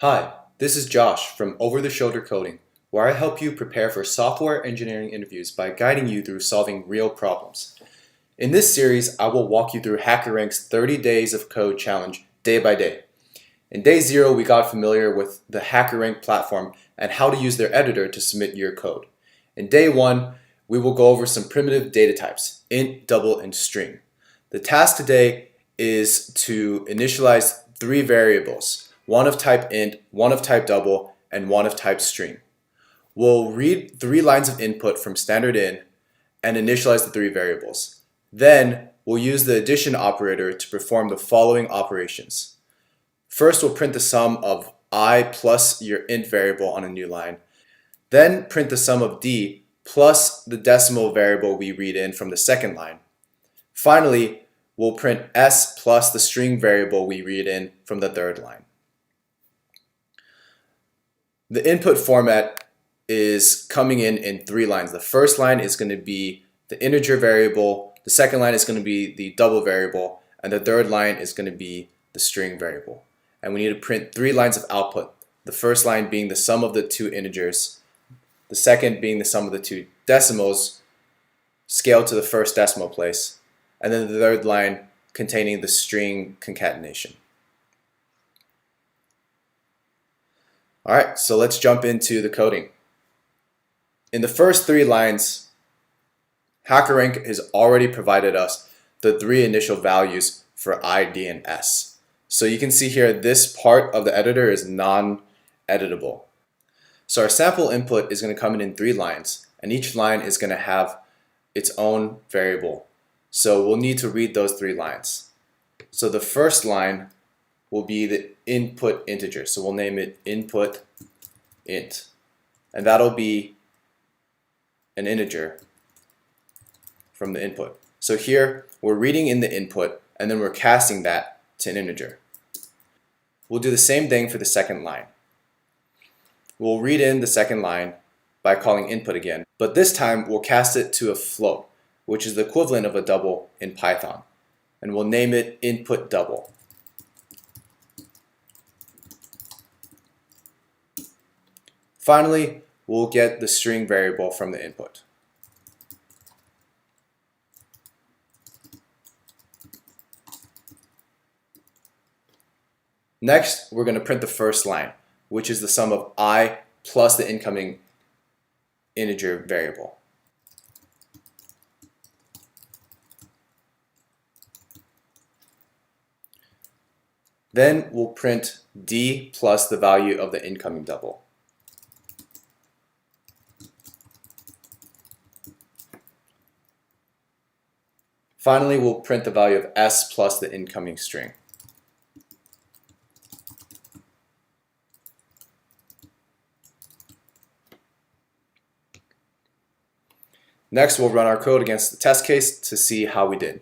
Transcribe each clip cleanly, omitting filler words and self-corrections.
Hi, this is Josh from Over the Shoulder Coding, where I help you prepare for software engineering interviews by guiding you through solving real problems. In this series, I will walk you through HackerRank's 30 Days of Code challenge day by day. In day 0, we got familiar with the HackerRank platform and how to use their editor to submit your code. In day 1, we will go over some primitive data types, int, double, and string. The task today is to initialize 3 variables, one of type int, one of type double, and one of type string. We'll read 3 lines of input from standard in and initialize the 3 variables. Then we'll use the addition operator to perform the following operations. First, we'll print the sum of I plus your int variable on a new line. Then print the sum of d plus the decimal variable we read in from the second line. Finally, we'll print s plus the string variable we read in from the third line. The input format is coming in 3 lines. The first line is going to be the integer variable, the second line is going to be the double variable, and the third line is going to be the string variable. And we need to print 3 lines of output. The first line being the sum of the 2 integers, the second being the sum of the 2 decimals scaled to the first decimal place, and then the third line containing the string concatenation. Alright, so let's jump into the coding. In the first 3 lines, HackerRank has already provided us the 3 initial values for I, D, and S. So you can see here this part of the editor is non-editable. So our sample input is going to come in 3 lines, and each line is going to have its own variable. So we'll need to read those 3 lines. So the first line will be the input integer. So we'll name it input int. And that'll be an integer from the input. So here we're reading in the input and then we're casting that to an integer. We'll do the same thing for the second line. We'll read in the second line by calling input again, but this time we'll cast it to a float, which is the equivalent of a double in Python. And we'll name it input double. Finally, we'll get the string variable from the input. Next, we're going to print the first line, which is the sum of I plus the incoming integer variable. Then we'll print d plus the value of the incoming double. Finally, we'll print the value of s plus the incoming string. Next, we'll run our code against the test case to see how we did.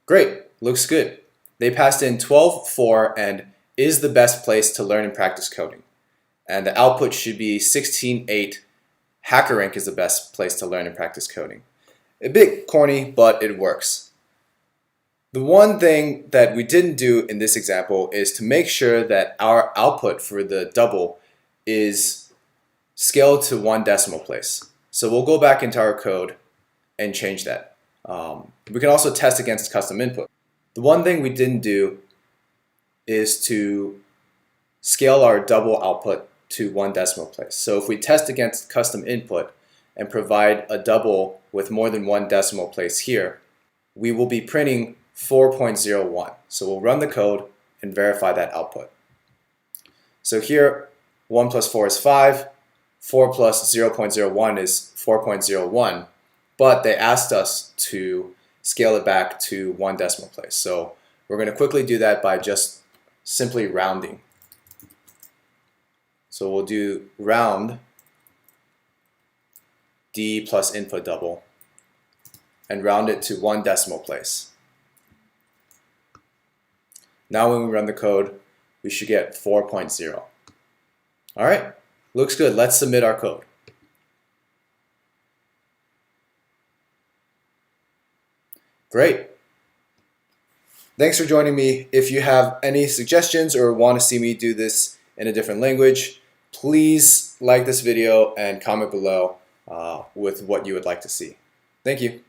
Great, looks good. They passed in 12, 4, and is the best place to learn and practice coding. And the output should be 16, 8. HackerRank is the best place to learn and practice coding. A bit corny, but it works. The one thing that we didn't do in this example is to make sure that our output for the double is scaled to 1 decimal place. So we'll go back into our code and change that. We can also test against custom input. The one thing we didn't do is to scale our double output to 1 decimal place. So if we test against custom input and provide a double with more than 1 decimal place here, we will be printing 4.01. So we'll run the code and verify that output. So here 1 plus 4 is 5, 4 plus 0.01 is 4.01, but they asked us to scale it back to 1 decimal place. So we're going to quickly do that by just simply rounding. So we'll do round d plus input double and round it to 1 decimal place. Now when we run the code, we should get 4.0. Alright, looks good. Let's submit our code. Great. Thanks for joining me. If you have any suggestions or want to see me do this in a different language, please like this video and comment below with what you would like to see. Thank you.